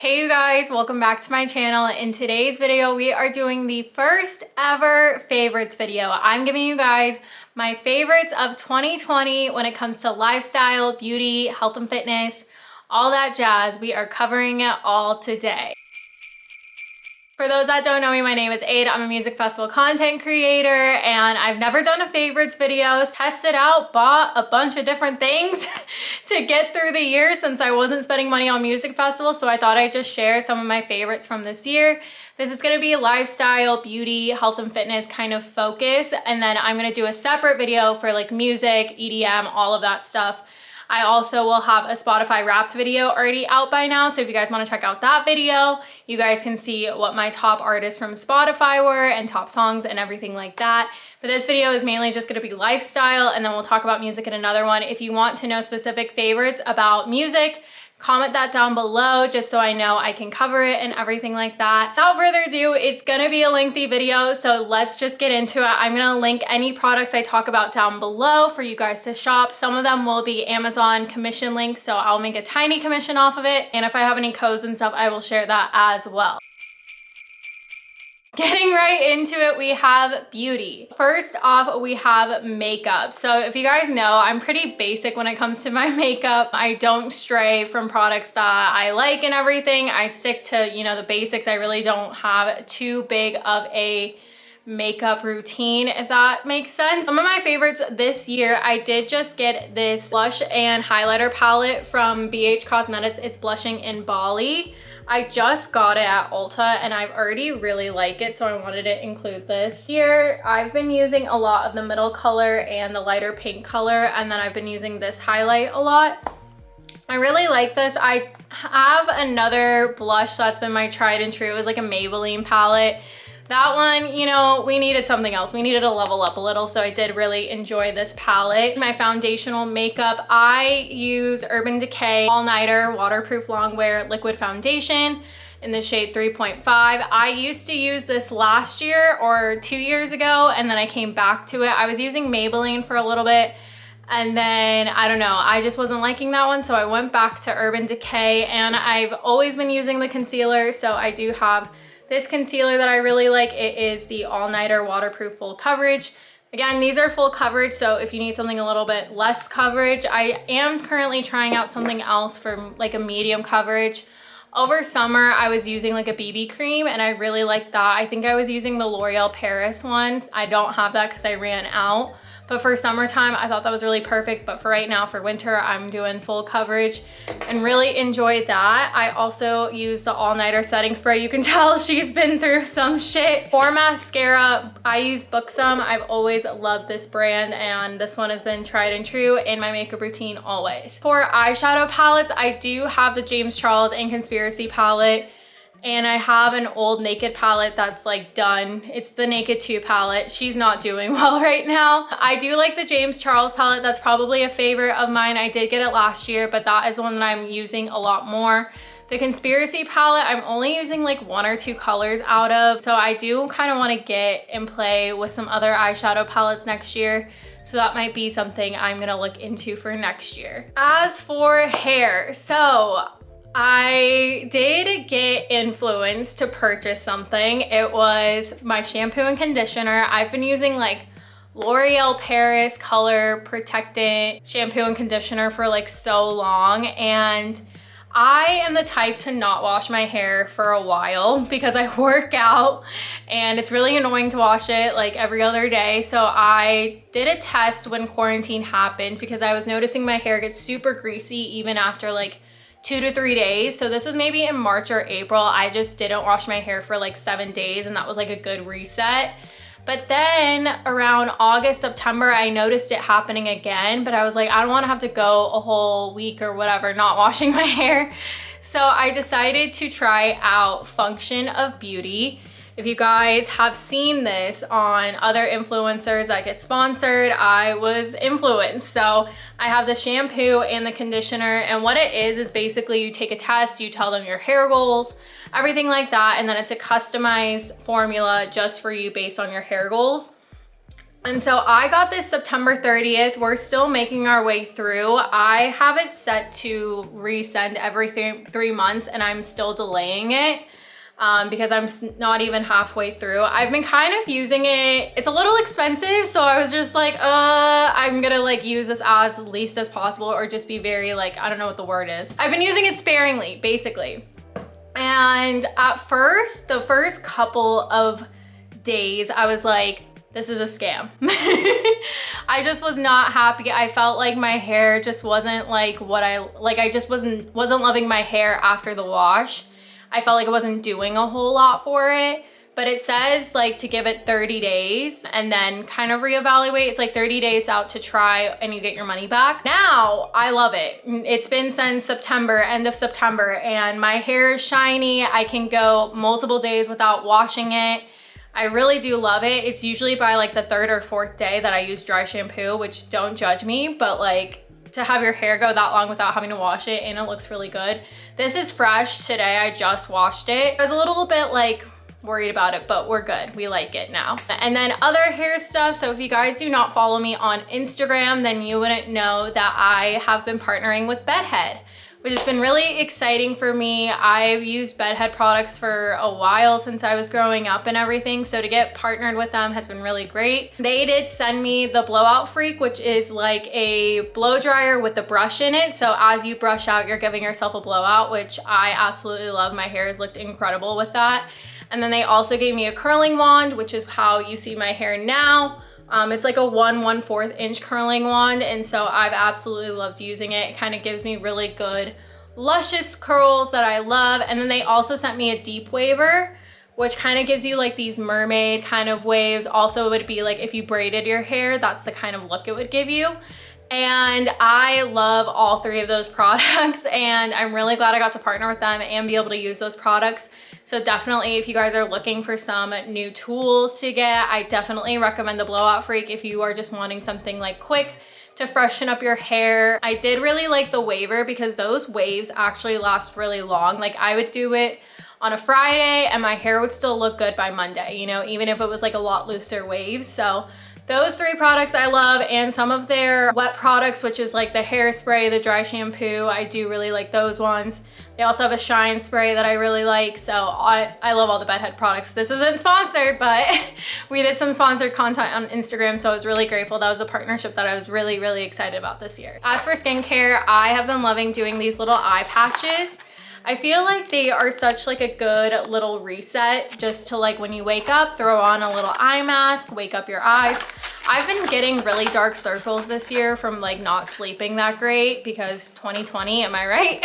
Hey you guys, welcome back to my channel. In today's video, we are doing the first ever favorites video. I'm giving you guys my favorites of 2020 when it comes to lifestyle, beauty, health and fitness, all that jazz. We are covering it all today. For those that don't know me, my name is Ada. I'm a music festival content creator and I've never done a favorites video. Tested out, bought a bunch of different things to get through the year since I wasn't spending money on music festivals. So I thought I'd just share some of my favorites from this year. This is gonna be lifestyle, beauty, health and fitness kind of focus. And then I'm gonna do a separate video for like music, EDM, all of that stuff. I also will have a Spotify Wrapped video already out by now. So if you guys want to check out that video, you guys can see what my top artists from Spotify were and top songs and everything like that. But this video is mainly just going to be lifestyle, and then we'll talk about music in another one. If you want to know specific favorites about music, comment that down below just so I know I can cover it and everything like that. Without further ado, it's gonna be a lengthy video, so let's just get into it. I'm gonna link any products I talk about down below for you guys to shop. Some of them will be Amazon commission links, so I'll make a tiny commission off of it. And if I have any codes and stuff, I will share that as well. Getting right into it, we have beauty. First off, we have makeup. So if you guys know, I'm pretty basic when it comes to my makeup. I don't stray from products that I like and everything. I stick to, you know, the basics. I really don't have too big of a makeup routine, if that makes sense. Some of my favorites this year, I did just get this blush and highlighter palette from BH Cosmetics. It's Blushing in Bali. I just got it at Ulta and I've already really like it, so I wanted to include this. Here, I've been using a lot of the middle color and the lighter pink color, and then I've been using this highlight a lot. I really like this. I have another blush that's been my tried and true. It was like a Maybelline palette. That one, you know, we needed something else. We needed to level up a little, so I did really enjoy this palette. My foundational makeup, I use Urban Decay All Nighter Waterproof Longwear Liquid Foundation in the shade 3.5. I used to use this last year or 2 years ago, and then I came back to it. I was using Maybelline for a little bit, and then, I don't know, I just wasn't liking that one, so I went back to Urban Decay, and I've always been using the concealer, so I do have this concealer that I really like. It is the All Nighter Waterproof Full Coverage. Again, these are full coverage, so if you need something a little bit less coverage, I am currently trying out something else for like a medium coverage. Over summer, I was using like a BB cream and I really like that. I think I was using the L'Oreal Paris one. I don't have that because I ran out. But for summertime, I thought that was really perfect. But for right now, for winter, I'm doing full coverage and really enjoy that. I also use the All Nighter setting spray. You can tell she's been through some shit. For mascara, I use Buxom. I've always loved this brand and this one has been tried and true in my makeup routine always. For eyeshadow palettes, I do have the James Charles and Conspiracy palette. And I have an old Naked palette that's like done. It's the Naked 2 palette. She's not doing well right now. I do like the James Charles palette. That's probably a favorite of mine. I did get it last year, but that is one that I'm using a lot more. The Conspiracy palette, I'm only using like 1 or 2 colors out of. So I do kind of want to get and play with some other eyeshadow palettes next year. So that might be something I'm gonna look into for next year. As for hair, so I did get influenced to purchase something. It was my shampoo and conditioner. I've been using like L'Oreal Paris Color Protectant shampoo and conditioner for like so long, and I am the type to not wash my hair for a while because I work out and it's really annoying to wash it like every other day. So I did a test when quarantine happened because I was noticing my hair gets super greasy even after like 2 to 3 days. So this was maybe in March or April. I just didn't wash my hair for like 7 days and that was like a good reset. But then around August, September, I noticed it happening again, but I was like, I don't want to have to go a whole week or whatever not washing my hair. So I decided to try out Function of Beauty. If you guys have seen this on other influencers that get sponsored, I was influenced. So I have the shampoo and the conditioner, and what it is basically you take a test, you tell them your hair goals, everything like that, and then it's a customized formula just for you based on your hair goals. And so I got this September 30th. We're still making our way through. I have it set to resend every 3 months and I'm still delaying it because I'm not even halfway through. I've been kind of using it. It's a little expensive, so I was just like, I'm gonna like use this as least as possible or just be very like, I don't know what the word is. I've been using it sparingly, basically. And at first, the first couple of days, I was like, this is a scam. I just was not happy. I felt like my hair just wasn't like what I just wasn't loving my hair after the wash. I felt like it wasn't doing a whole lot for it, but it says like to give it 30 days and then kind of reevaluate. It's like 30 days out to try and you get your money back. Now, I love it. It's been since September, end of September, and my hair is shiny. I can go multiple days without washing it. I really do love it. It's usually by like the 3rd or 4th day that I use dry shampoo, which don't judge me, but like to have your hair go that long without having to wash it and it looks really good. This is fresh today. I just washed it. I was a little bit like worried about it, but we're good. We like it now. And then other hair stuff. So if you guys do not follow me on Instagram, then you wouldn't know that I have been partnering with Bedhead, which has been really exciting for me. I've used Bedhead products for a while since I was growing up and everything, so to get partnered with them has been really great. They did send me the Blowout Freak, which is like a blow dryer with a brush in it, so as you brush out, you're giving yourself a blowout, which I absolutely love. My hair has looked incredible with that. And then they also gave me a curling wand, which is how you see my hair now. It's like a 1/4 inch curling wand, and so I've absolutely loved using it. It kind of gives me really good luscious curls that I love. And then they also sent me a deep waver, which kind of gives you like these mermaid kind of waves. Also, it would be like if you braided your hair, that's the kind of look it would give you. And I love all 3 of those products, and I'm really glad I got to partner with them and be able to use those products. So definitely, if you guys are looking for some new tools to get, I definitely recommend the Blowout Freak if you are just wanting something like quick to freshen up your hair. I did really like the waver because those waves actually last really long. Like I would do it on a Friday and my hair would still look good by Monday, you know, even if it was like a lot looser waves. So those 3 products I love, and some of their wet products, which is like the hairspray, the dry shampoo, I do really like those ones. They also have a shine spray that I really like, so I love all the Bedhead products. This isn't sponsored, but we did some sponsored content on Instagram, so I was really grateful. That was a partnership that I was really, really excited about this year. As for skincare, I have been loving doing these little eye patches. I feel like they are such like a good little reset just to like when you wake up, throw on a little eye mask, wake up your eyes. I've been getting really dark circles this year from like not sleeping that great because 2020, am I right?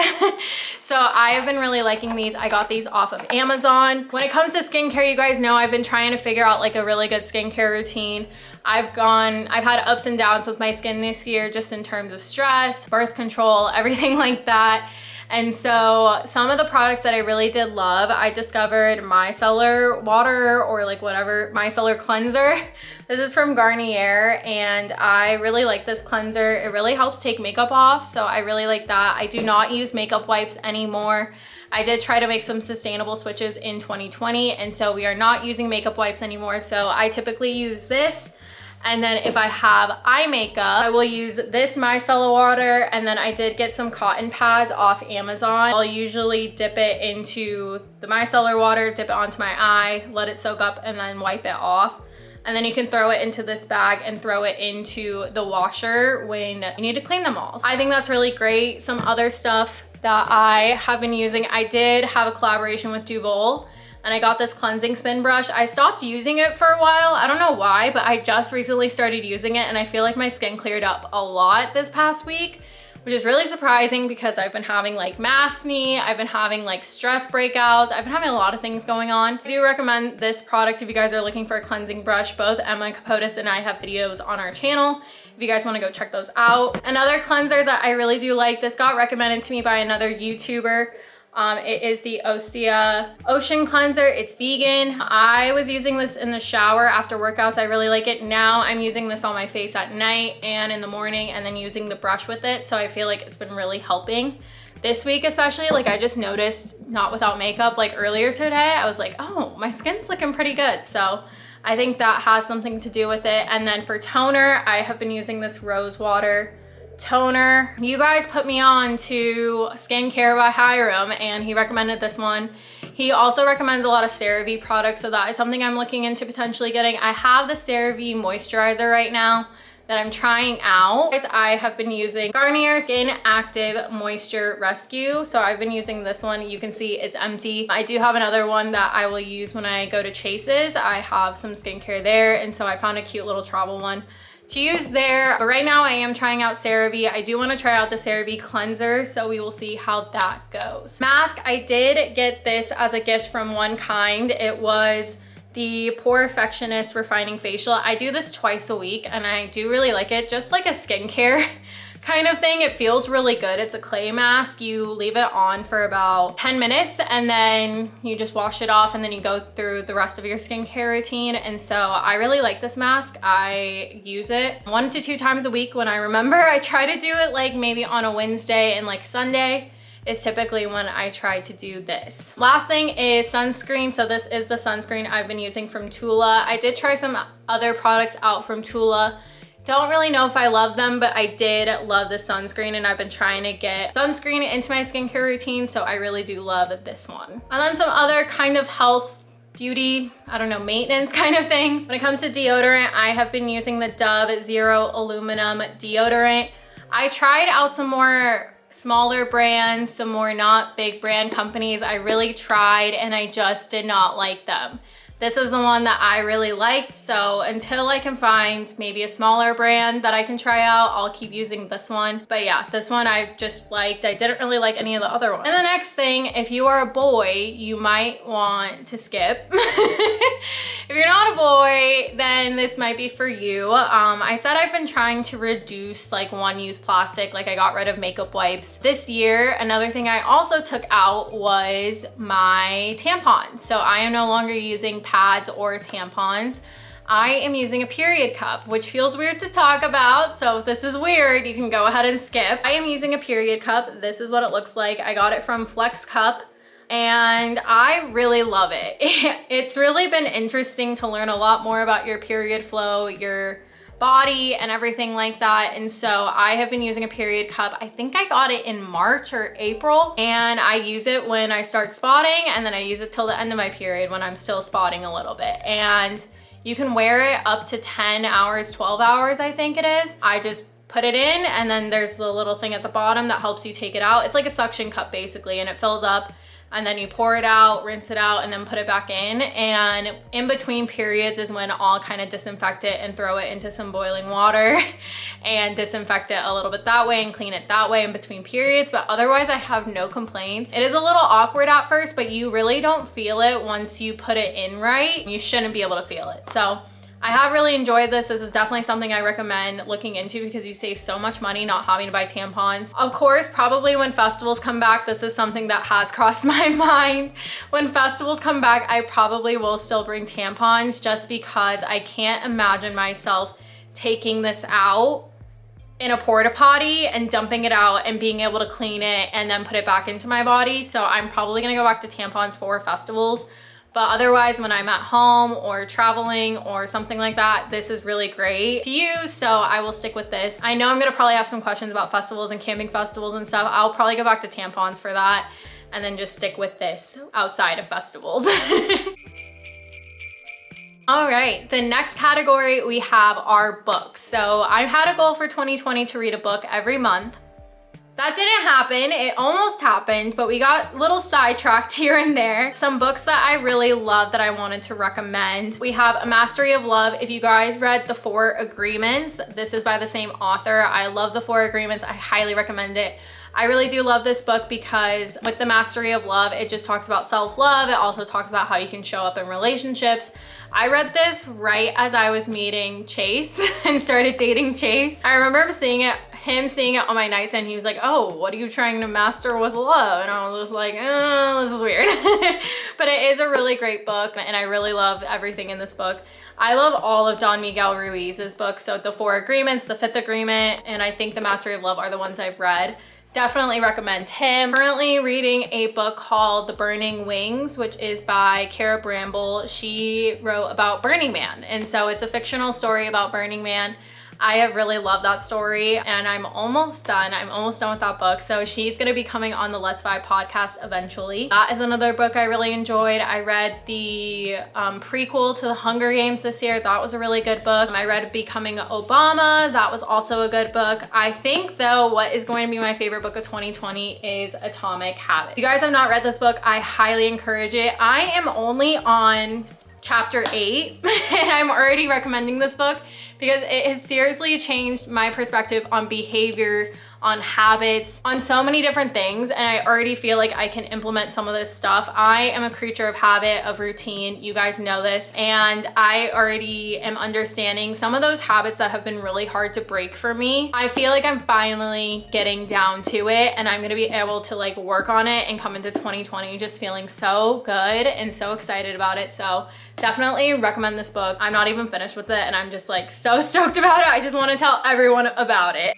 So I've been really liking these. I got these off of Amazon. When it comes to skincare, you guys know I've been trying to figure out like a really good skincare routine. I've had ups and downs with my skin this year just in terms of stress, birth control, everything like that. And so some of the products that I really did love, I discovered micellar water, or like whatever, micellar cleanser. This is from Garnier, and I really like this cleanser. It really helps take makeup off, so I really like that. I do not use makeup wipes anymore. I did try to make some sustainable switches in 2020, and so we are not using makeup wipes anymore. So I typically use this. And then if I have eye makeup, I will use this micellar water, and then I did get some cotton pads off Amazon. I'll usually dip it into the micellar water, dip it onto my eye, let it soak up, and then wipe it off. And then you can throw it into this bag and throw it into the washer when you need to clean them all. I think that's really great. Some other stuff that I have been using, I did have a collaboration with Duvolle, and I got this cleansing spin brush. I stopped using it for a while. I don't know why, but I just recently started using it, and I feel like my skin cleared up a lot this past week, which is really surprising because I've been having like acne, I've been having like stress breakouts, I've been having a lot of things going on. I do recommend this product if you guys are looking for a cleansing brush. Both Emma Capotis and I have videos on our channel if you guys wanna go check those out. Another cleanser that I really do like, this got recommended to me by another YouTuber. It is the Osea Ocean Cleanser. It's vegan. I was using this in the shower after workouts. I really like it. Now I'm using this on my face at night and in the morning, and then using the brush with it. So I feel like it's been really helping. This week especially, like I just noticed, not without makeup, like earlier today, I was like, oh, my skin's looking pretty good. So I think that has something to do with it. And then for toner, I have been using this rose water toner. You guys put me on to Skincare by Hiram and he recommended this one. He also recommends a lot of CeraVe products, so that is something I'm looking into potentially getting. I have the CeraVe moisturizer right now that I'm trying out. I have been using Garnier Skin Active Moisture Rescue. So I've been using this one. You can see it's empty. I do have another one that I will use when I go to Chase's. I have some skincare there, and so I found a cute little travel one to use there. But right now I am trying out CeraVe. I do want to try out the CeraVe cleanser, so we will see how that goes. Mask, I did get this as a gift from One Kind. It was the Porefectionist Refining Facial. I do this twice a week and I do really like it, just like a skincare kind of thing. It feels really good. It's a clay mask. You leave it on for about 10 minutes and then you just wash it off and then you go through the rest of your skincare routine. And so I really like this mask. I use it 1 to 2 times a week when I remember. I try to do it like maybe on a Wednesday and like Sunday is typically when I try to do this. Last thing is sunscreen. So this is the sunscreen I've been using from Tula. I did try some other products out from Tula. Don't really know if I love them, but I did love the sunscreen and I've been trying to get sunscreen into my skincare routine, so I really do love this one. And then some other kind of health, beauty, I don't know, maintenance kind of things. When it comes to deodorant, I have been using the Dove Zero Aluminum deodorant. I tried out some more smaller brands, some more not big brand companies. I really tried and I just did not like them. This is the one that I really liked, so until I can find maybe a smaller brand that I can try out, I'll keep using this one. But yeah, this one I just liked. I didn't really like any of the other ones. And the next thing, if you are a boy, you might want to skip. If you're not a boy, then this might be for you. I said I've been trying to reduce like one-use plastic, like I got rid of makeup wipes. This year, another thing I also took out was my tampons. So I am no longer using pads or tampons. I am using a period cup, which feels weird to talk about. So if this is weird, you can go ahead and skip. I am using a period cup. This is what it looks like. I got it from Flex Cup and I really love it. It's really been interesting to learn a lot more about your period flow, your body and everything like that. And so I have been using a period cup. I think I got it in March or April, and I use it when I start spotting, and then I use it till the end of my period when I'm still spotting a little bit. And you can wear it up to 10 hours, 12 hours, I think it is. I just put it in, and then there's the little thing at the bottom that helps you take it out. It's like a suction cup basically, and it fills up, and then you pour it out, rinse it out, and then put it back in. And in between periods is when I'll kind of disinfect it and throw it into some boiling water and disinfect it a little bit that way and clean it that way in between periods. But otherwise I have no complaints. It is a little awkward at first, but you really don't feel it once you put it in right. You shouldn't be able to feel it. So I have really enjoyed this. This is definitely something I recommend looking into because you save so much money not having to buy tampons. Of course, probably when festivals come back, this is something that has crossed my mind. When festivals come back, I probably will still bring tampons just because I can't imagine myself taking this out in a porta potty and dumping it out and being able to clean it and then put it back into my body. So I'm probably gonna go back to tampons for festivals. But otherwise, when I'm at home or traveling or something like that, this is really great to use, so I will stick with this. I know I'm gonna probably have some questions about festivals and camping festivals and stuff. I'll probably go back to tampons for that and then just stick with this outside of festivals. All right, the next category we have are books. So I've had a goal for 2020 to read a book every month. That didn't happen. It almost happened, but we got a little sidetracked here and there. Some books that I really love that I wanted to recommend. We have A Mastery of Love. If you guys read The 4 Agreements, this is by the same author. I love The 4 Agreements. I highly recommend it. I really do love this book because with The Mastery of Love, it just talks about self-love. It also talks about how you can show up in relationships. I read this right as I was meeting Chase and started dating Chase. I remember him seeing it on my nightstand. He was like, oh, what are you trying to master with love? And I was just like, oh, this is weird. But it is a really great book and I really love everything in this book. I love all of Don Miguel Ruiz's books. So The 4 Agreements, The 5th Agreement, and I think The Mastery of Love are the ones I've read. definitely recommend him. Currently reading a book called The Burning Wings, which is by Kara Bramble. She wrote about Burning Man, and so it's a fictional story about Burning Man. I have really loved that story, and I'm almost done. I'm almost done with that book. So she's gonna be coming on the Let's Vibe podcast eventually. That is another book I really enjoyed. I read the prequel to the Hunger Games this year. That was a really good book. I read Becoming Obama. That was also a good book. I think though, what is going to be my favorite book of 2020 is Atomic Habits. If you guys have not read this book, I highly encourage it. I am only on chapter 8 and I'm already recommending this book because it has seriously changed my perspective on behavior, on habits, on so many different things, and I already feel like I can implement some of this stuff. I am a creature of habit, of routine. You guys know this, and I already am understanding some of those habits that have been really hard to break for me. I feel like I'm finally getting down to it, and I'm gonna be able to like work on it and come into 2020 just feeling so good and so excited about it. So definitely recommend this book. I'm not even finished with it, and I'm just like so stoked about it. I just want to tell everyone about it.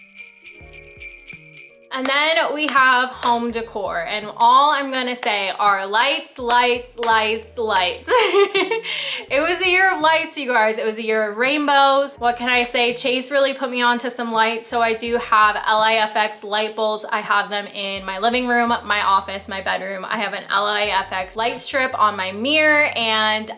And then we have home decor, and all I'm gonna say are lights, lights, lights, lights. It was a year of lights, you guys. It was a year of rainbows. What can I say? Chase really put me on to some lights. So I do have LIFX light bulbs. I have them in my living room, my office, my bedroom. I have an LIFX light strip on my mirror, and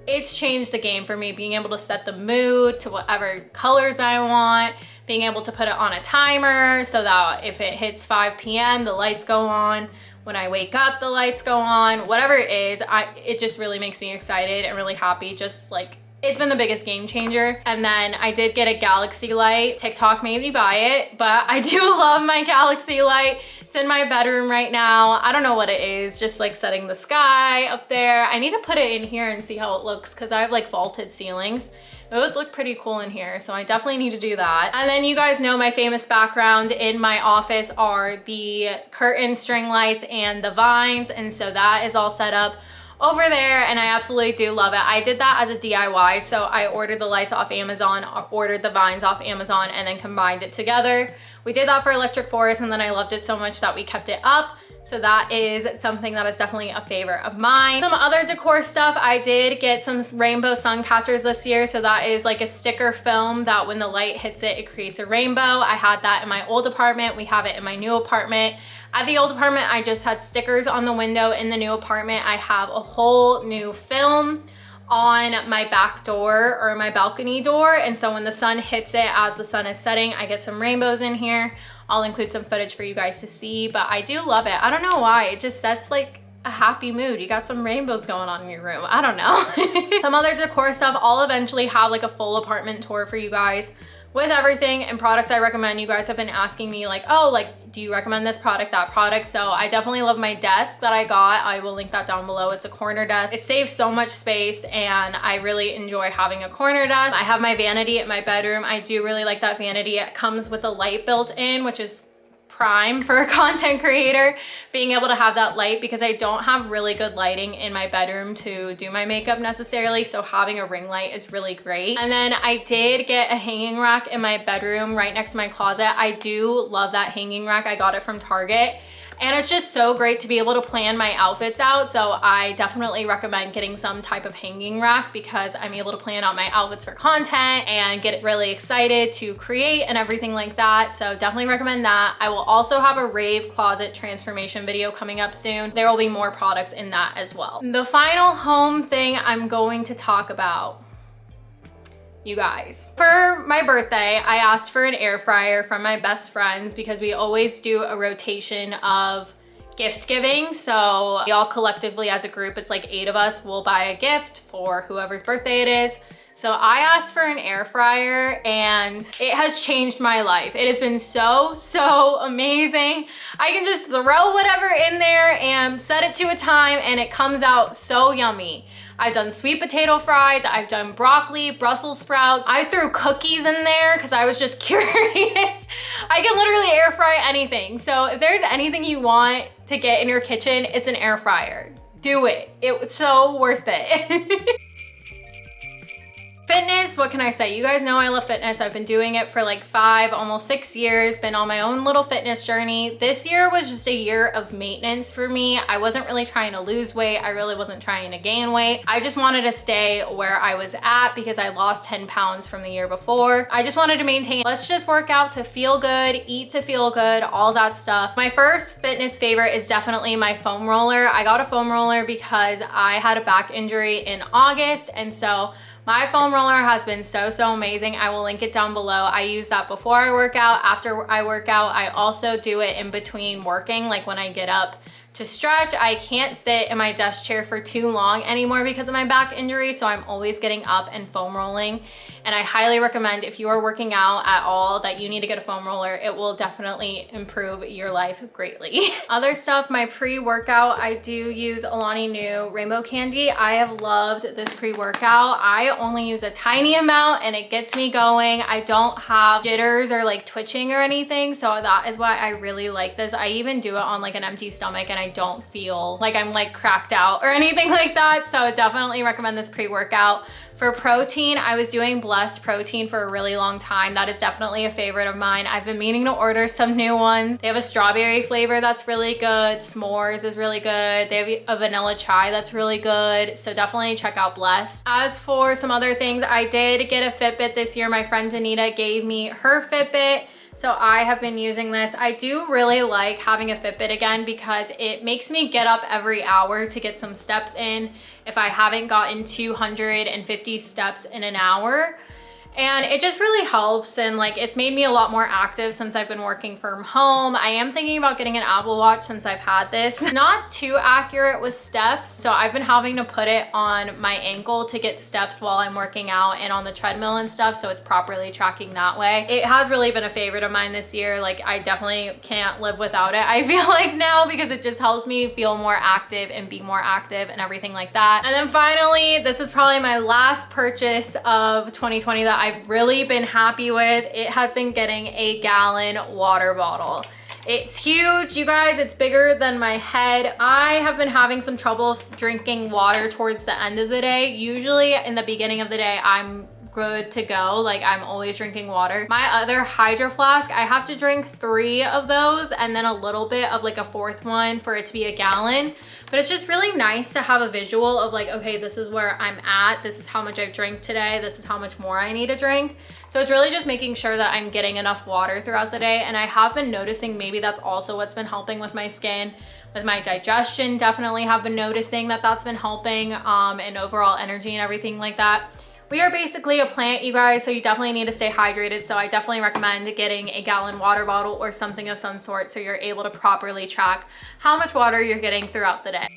it's changed the game for me, being able to set the mood to whatever colors I want, being able to put it on a timer so that if it hits 5 p.m., the lights go on. When I wake up, the lights go on. Whatever it is, it just really makes me excited and really happy. Just like, it's been the biggest game changer. And then I did get a galaxy light. TikTok made me buy it, but I do love my galaxy light. It's in my bedroom right now. I don't know what it is, just like setting the sky up there. I need to put it in here and see how it looks because I have like vaulted ceilings. It would look pretty cool in here, so I definitely need to do that. And then you guys know my famous background in my office are the curtain string lights and the vines, and so that is all set up over there, and I absolutely do love it. I did that as a DIY, so I ordered the lights off Amazon, ordered the vines off Amazon, and then combined it together. We did that for Electric Forest, and then I loved it so much that we kept it up. So that is something that is definitely a favorite of mine. Some other decor stuff, I did get some rainbow sun catchers this year. So that is like a sticker film that when the light hits it, it creates a rainbow. I had that in my old apartment. We have it in my new apartment. At the old apartment, I just had stickers on the window. In the new apartment, I have a whole new film on my back door or my balcony door. And so when the sun hits it as the sun is setting, I get some rainbows in here. I'll include some footage for you guys to see, but I do love it. I don't know why, it just sets like a happy mood. You got some rainbows going on in your room. I don't know. Some other decor stuff. I'll eventually have like a full apartment tour for you guys with everything and products I recommend. You guys have been asking me like, oh, like, do you recommend this product, that product? So I definitely love my desk that I got. I will link that down below. It's a corner desk. It saves so much space and I really enjoy having a corner desk. I have my vanity at my bedroom. I do really like that vanity. It comes with a light built in, which is prime for a content creator, being able to have that light because I don't have really good lighting in my bedroom to do my makeup necessarily, so having a ring light is really great. And then I did get a hanging rack in my bedroom right next to my closet. I do love that hanging rack. I got it from Target. And it's just so great to be able to plan my outfits out. So I definitely recommend getting some type of hanging rack because I'm able to plan out my outfits for content and get really excited to create and everything like that. So definitely recommend that. I will also have a rave closet transformation video coming up soon. There will be more products in that as well. The final home thing I'm going to talk about, you guys. For my birthday, I asked for an air fryer from my best friends because we always do a rotation of gift giving. So we all collectively as a group, it's like 8 of us, will buy a gift for whoever's birthday it is. So I asked for an air fryer and it has changed my life. It has been so amazing. I can just throw whatever in there and set it to a time and it comes out so yummy. I've done sweet potato fries, I've done broccoli, Brussels sprouts. I threw cookies in there because I was just curious. I can literally air fry anything. So if there's anything you want to get in your kitchen, it's an air fryer. Do it. It was so worth it. Fitness, what can I say? You guys know I love fitness. I've been doing it for like 5, almost 6 years, been on my own little fitness journey. This year was just a year of maintenance for me. I wasn't really trying to lose weight. I really wasn't trying to gain weight. I just wanted to stay where I was at because I lost 10 pounds from the year before. I just wanted to maintain, let's just work out to feel good, eat to feel good, all that stuff. My first fitness favorite is definitely my foam roller. I got a foam roller because I had a back injury in August, and so my foam roller has been so amazing. I will link it down below. I use that before I work out, after I work out. I also do it in between working, like when I get up to stretch. I can't sit in my desk chair for too long anymore because of my back injury, so I'm always getting up and foam rolling. And I highly recommend, if you are working out at all, that you need to get a foam roller. It will definitely improve your life greatly. Other stuff, my pre-workout, I do use Alani Nu Rainbow Candy. I have loved this pre-workout. I only use a tiny amount and it gets me going. I don't have jitters or like twitching or anything, so that is why I really like this. I even do it on like an empty stomach and I don't feel like I'm like cracked out or anything like that, so definitely recommend this pre-workout. For protein, I was doing Blessed protein for a really long time. That is definitely a favorite of mine. I've been meaning to order some new ones. They have a strawberry flavor that's really good. S'mores is really good. They have a vanilla chai that's really good. So definitely check out Blessed. As for some other things, I did get a Fitbit this year. My friend Danita gave me her Fitbit, so I have been using this. I do really like having a Fitbit again because it makes me get up every hour to get some steps in if I haven't gotten 250 steps in an hour. And it just really helps, and like it's made me a lot more active since I've been working from home. I am thinking about getting an Apple Watch since I've had this. Not too accurate with steps, so I've been having to put it on my ankle to get steps while I'm working out and on the treadmill and stuff, so it's properly tracking that way. It has really been a favorite of mine this year. Like I definitely can't live without it, I feel like now, because it just helps me feel more active and be more active and everything like that. And then finally, this is probably my last purchase of 2020 that I've really been happy with. It has been getting a gallon water bottle. It's huge, you guys. It's bigger than my head. I have been having some trouble drinking water towards the end of the day. Usually in the beginning of the day, I'm good to go. Like I'm always drinking water. My other Hydro Flask, I have to drink 3 of those and then a little bit of like a 4th one for it to be a gallon. But it's just really nice to have a visual of like, okay, this is where I'm at. This is how much I've drank today. This is how much more I need to drink. So it's really just making sure that I'm getting enough water throughout the day. And I have been noticing maybe that's also what's been helping with my skin. With my digestion, definitely have been noticing that that's been helping, and overall energy and everything like that. We are basically a plant, you guys, so you definitely need to stay hydrated. So I definitely recommend getting a gallon water bottle or something of some sort so you're able to properly track how much water you're getting throughout the day.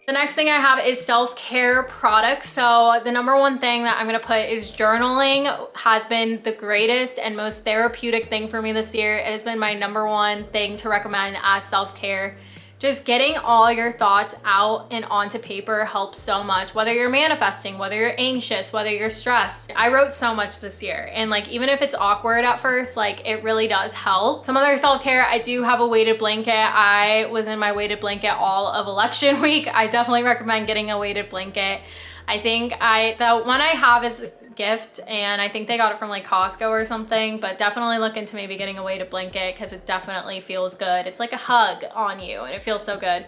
The next thing I have is self-care products. So the number one thing that I'm gonna put is journaling. Has been the greatest and most therapeutic thing for me this year. It has been my number one thing to recommend as self-care. Just getting all your thoughts out and onto paper helps so much, whether you're manifesting, whether you're anxious, whether you're stressed. I wrote so much this year, and like even if it's awkward at first, like it really does help. Some other self-care, I do have a weighted blanket. I was in my weighted blanket all of election week. I definitely recommend getting a weighted blanket. I think the one I have is a gift, and I think they got it from like Costco or something, but definitely look into maybe getting a weighted blanket because it definitely feels good. It's like a hug on you and it feels so good.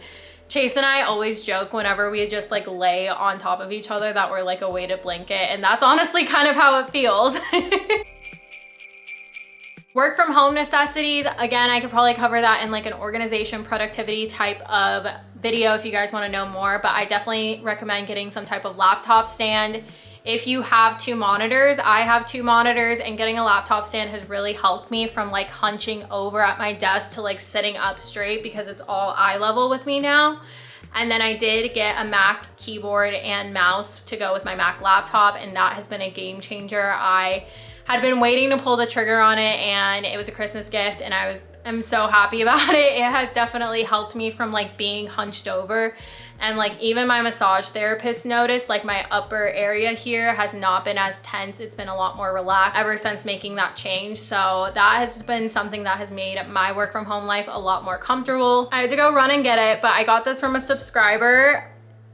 Chase and I always joke whenever we just like lay on top of each other that we're like a weighted blanket, and that's honestly kind of how it feels. Work from home necessities, again, I could probably cover that in like an organization productivity type of video if you guys want to know more, but I definitely recommend getting some type of laptop stand. If you have 2 monitors, I have 2 monitors, and getting a laptop stand has really helped me from like hunching over at my desk to like sitting up straight because it's all eye level with me now. And then I did get a Mac keyboard and mouse to go with my Mac laptop, and that has been a game changer. I had been waiting to pull the trigger on it, and it was a Christmas gift, and I'm so happy about it. It has definitely helped me from like being hunched over. And like even my massage therapist noticed like my upper area here has not been as tense. It's been a lot more relaxed ever since making that change. So that has been something that has made my work from home life a lot more comfortable. I had to go run and get it, but I got this from a subscriber.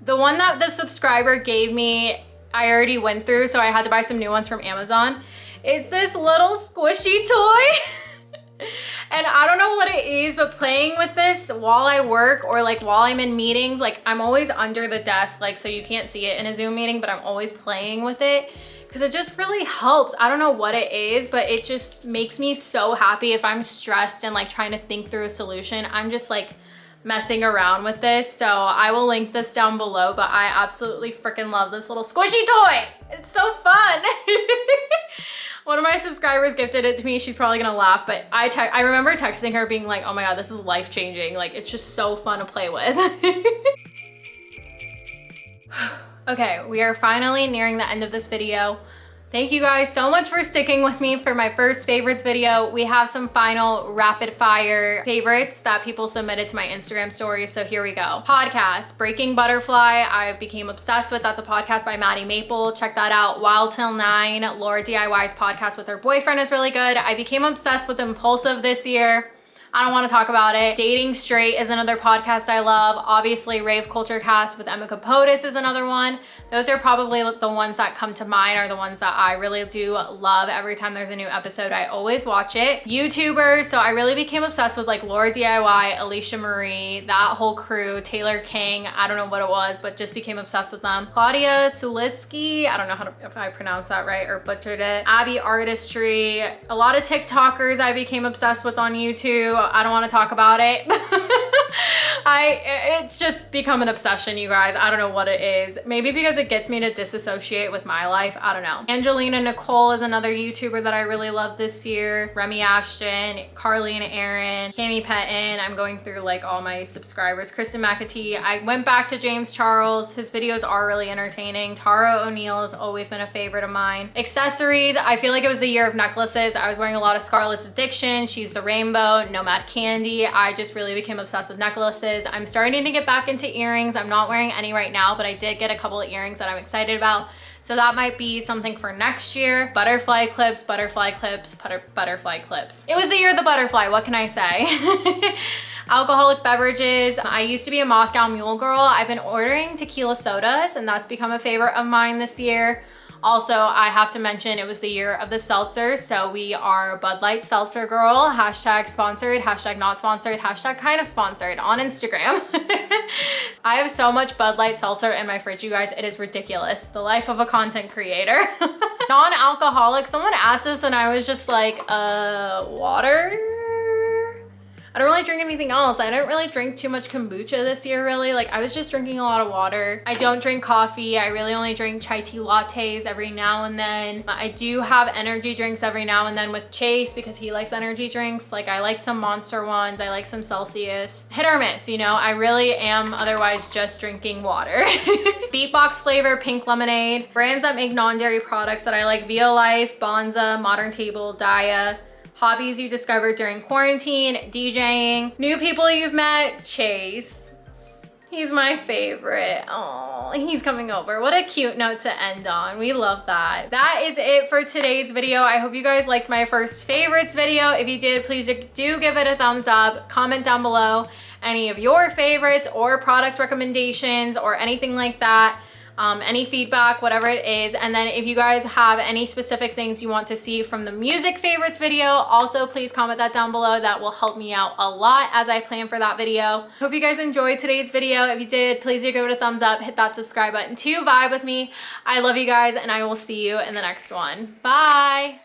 The one that the subscriber gave me, I already went through, so I had to buy some new ones from Amazon. It's this little squishy toy. And I don't know what it is, but playing with this while I work or like while I'm in meetings, like I'm always under the desk, like so you can't see it in a Zoom meeting, but I'm always playing with it because it just really helps. I don't know what it is, but it just makes me so happy if I'm stressed and like trying to think through a solution. I'm just like messing around with this. So I will link this down below, but I absolutely freaking love this little squishy toy. It's so fun. One of my subscribers gifted it to me. She's probably gonna laugh, but I remember texting her being like, oh my God, this is life-changing. Like, it's just so fun to play with. Okay, we are finally nearing the end of this video. Thank you guys so much for sticking with me for my first favorites video. We have some final rapid fire favorites that people submitted to my Instagram story. So here we go. Podcast, Breaking Butterfly, I became obsessed with. That's a podcast by Maddie Maple. Check that out. Wild Till 9, Laura DIY's podcast with her boyfriend is really good. I became obsessed with Impulsive this year. I don't want to talk about it. Dating Straight is another podcast I love. Obviously, Rave Culture Cast with Emma Capotis is another one. Those are probably the ones that come to mind, are the ones that I really do love. Every time there's a new episode, I always watch it. YouTubers, so I really became obsessed with like Laura DIY, Alicia Marie, that whole crew, Taylor King, I don't know what it was, but just became obsessed with them. Claudia Suliski, I don't know if I pronounced that right or butchered it. Abby Artistry, a lot of TikTokers I became obsessed with on YouTube. I don't want to talk about it. It's just become an obsession, you guys. I don't know what it is. Maybe because it gets me to disassociate with my life. I don't know. Angelina Nicole is another YouTuber that I really love this year. Remy Ashton, Carly and Aaron, Cami Pettin. I'm going through like all my subscribers. Kristen McAtee. I went back to James Charles. His videos are really entertaining. Tara O'Neill has always been a favorite of mine. Accessories. I feel like it was the year of necklaces. I was wearing a lot of Scarlett's Addiction, She's the Rainbow, Nomad Candy. I just really became obsessed with necklaces. I'm starting to get back into earrings. I'm not wearing any right now, but I did get a couple of earrings that I'm excited about. So that might be something for next year. Butterfly clips, butterfly clips, butterfly clips. It was the year of the butterfly, what can I say? Alcoholic beverages. I used to be a Moscow Mule girl. I've been ordering tequila sodas and that's become a favorite of mine this year. Also, I have to mention it was the year of the seltzer, so we are Bud Light Seltzer Girl, hashtag sponsored, hashtag not sponsored, hashtag kind of sponsored on Instagram. I have so much Bud Light Seltzer in my fridge, you guys, it is ridiculous. The life of a content creator. Non-alcoholic, someone asked this and I was just like, water? I don't really drink anything else. I didn't really drink too much kombucha this year, really. Like, I was just drinking a lot of water. I don't drink coffee. I really only drink chai tea lattes every now and then. I do have energy drinks every now and then with Chase because he likes energy drinks. Like, I like some Monster ones. I like some Celsius. Hit or miss, you know? I really am otherwise just drinking water. Beatbox flavor, pink lemonade. Brands that make non-dairy products that I like: Via Life, Bonza, Modern Table, Daya. Hobbies you discovered during quarantine, DJing. New people you've met, Chase. He's my favorite. Oh, he's coming over. What a cute note to end on. We love that. That is it for today's video. I hope you guys liked my first favorites video. If you did, please do give it a thumbs up. Comment down below any of your favorites or product recommendations or anything like that. Any feedback, whatever it is. And then if you guys have any specific things you want to see from the music favorites video, also please comment that down below. That will help me out a lot as I plan for that video. Hope you guys enjoyed today's video. If you did, please do give it a thumbs up, hit that subscribe button to vibe with me. I love you guys and I will see you in the next one. Bye.